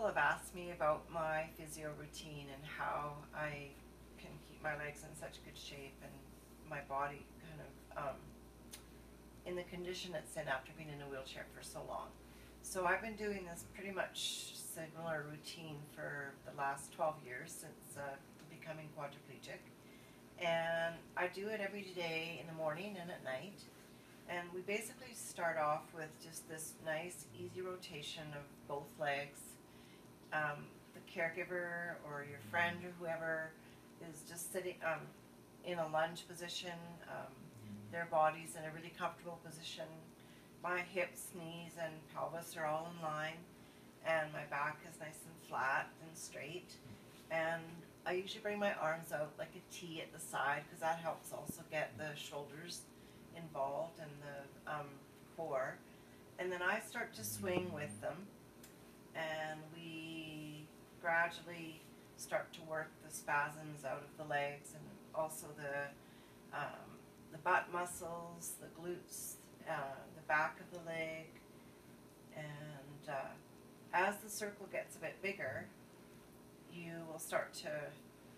people have asked me about my physio routine and how I can keep my legs in such good shape and my body kind of in the condition it's in after being in a wheelchair for so long. So I've been doing this pretty much similar routine for the last 12 years since becoming quadriplegic. And I do it every day in the morning and at night. And we basically start off with just this nice, easy rotation of both legs. The caregiver or your friend or whoever is just sitting in a lunge position, their body's in a really comfortable position. My hips, knees, and pelvis are all in line, and my back is nice and flat and straight. And I usually bring my arms out like a T at the side because that helps also get the shoulders involved and the core. And then I start to swing with them, and we gradually start to work the spasms out of the legs and also the butt muscles, the glutes, the back of the leg. And as the circle gets a bit bigger, you will start to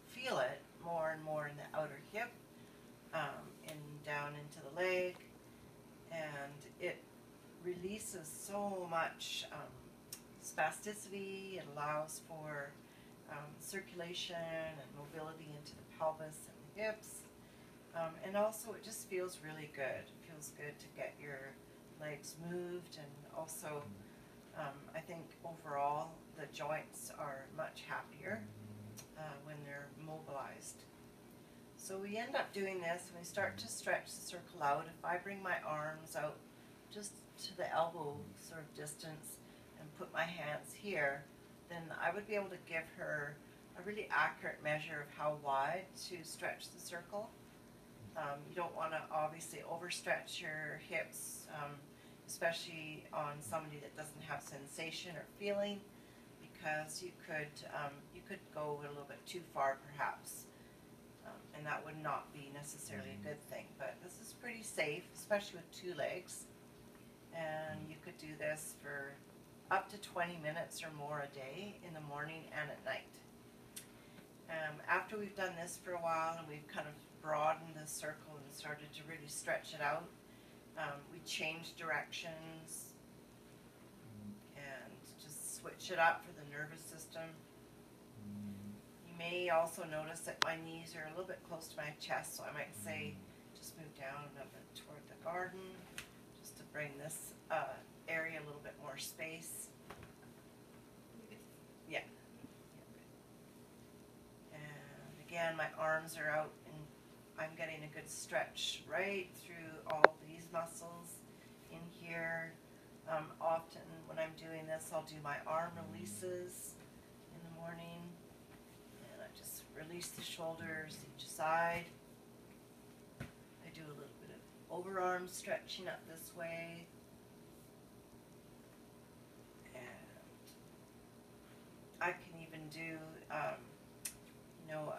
feel it more and more in the outer hip, and down into the leg, and it releases so much spasticity. It allows for circulation and mobility into the pelvis and the hips, and also it just feels really good. It feels good to get your legs moved, and also I think overall the joints are much happier when they're mobilized. So we end up doing this and we start to stretch the circle out. If I bring my arms out just to the elbow sort of distance and put my hands here, then I would be able to give her a really accurate measure of how wide to stretch the circle. You don't want to obviously overstretch your hips, especially on somebody that doesn't have sensation or feeling, because you could go a little bit too far perhaps, and that would not be necessarily a good thing. But this is pretty safe, especially with two legs, and you could do this for up to 20 minutes or more a day in the morning and at night. After we've done this for a while and we've kind of broadened the circle and started to really stretch it out, we change directions and just switch it up for the nervous system. You may also notice that my knees are a little bit close to my chest, so I might say just move down a bit toward the garden just to bring this area a little bit more space. Yeah. And again, my arms are out and I'm getting a good stretch right through all these muscles in here. Often when I'm doing this, I'll do my arm releases in the morning, and I just release the shoulders each side. I do a little bit of overarm stretching up this way, and I can even do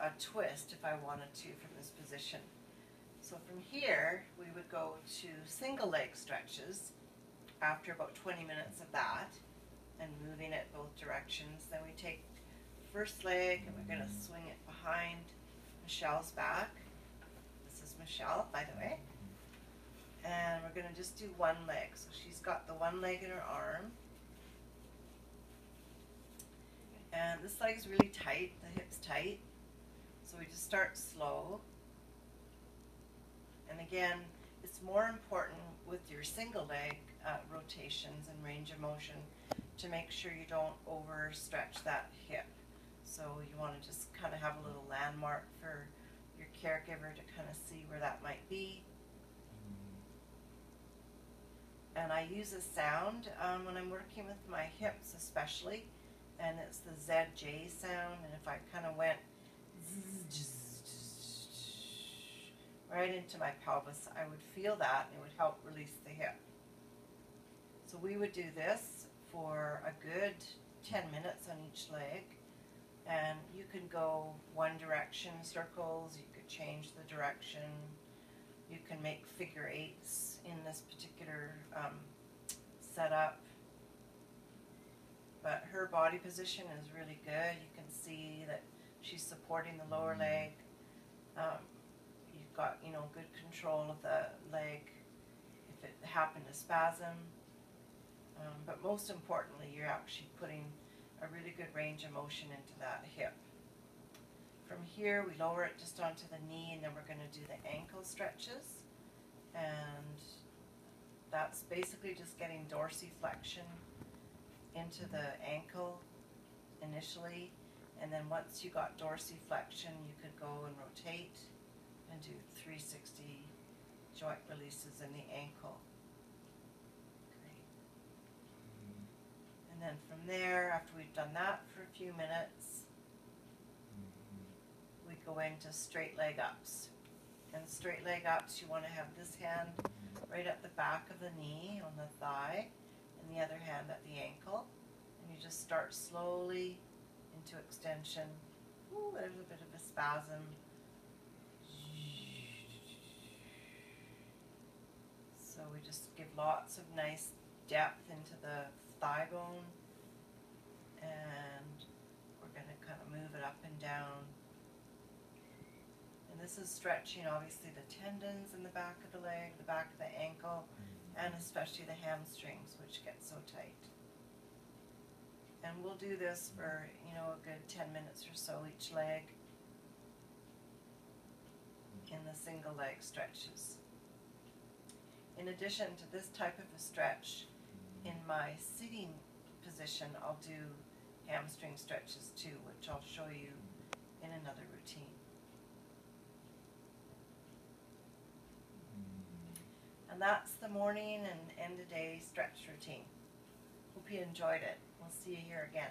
a twist if I wanted to from this position. So from here we would go to single leg stretches after about 20 minutes of that and moving it both directions. Then we take the first leg and we're going to swing it behind Michelle's back. This is Michelle, by the way. And we're going to just do one leg. So she's got the one leg in her arm. And this leg is really tight, the hip's tight. So we just start slow. And again, it's more important with your single leg rotations and range of motion to make sure you don't overstretch that hip. So you want to just kind of have a little landmark for your caregiver to kind of see where that might be. And I use a sound when I'm working with my hips especially, and it's the ZJ sound. And if I kind of went right into my pelvis, I would feel that and it would help release the hip. So we would do this for a good 10 minutes on each leg, and you can go one direction circles, you could change the direction, you can make figure eights in this particular setup. but her body position is really good. You can see that she's supporting the lower leg. You've got, good control of the leg if it happened to spasm. But most importantly, you're actually putting a really good range of motion into that hip. From here, we lower it just onto the knee, and then we're going to do the ankle stretches. And that's basically just getting dorsiflexion into the ankle initially, and then once you got dorsiflexion, you could go and rotate and do 360 joint releases in the ankle. Great. And then from there, after we've done that for a few minutes, we go into straight leg ups. And straight leg ups, you want to have this hand right at the back of the knee on the thigh, and the other hand at the ankle. And you just start slowly into extension. Ooh, there's a bit of a spasm. So we just give lots of nice depth into the thigh bone, and we're going to kind of move it up and down. And this is stretching obviously the tendons in the back of the leg, the back of the ankle, and especially the hamstrings, which get so tight. And we'll do this for, a good 10 minutes or so each leg in the single leg stretches. In addition to this type of a stretch, in my sitting position, I'll do hamstring stretches too, which I'll show you in another routine. And that's the morning and end of day stretch routine. Hope you enjoyed it. We'll see you here again.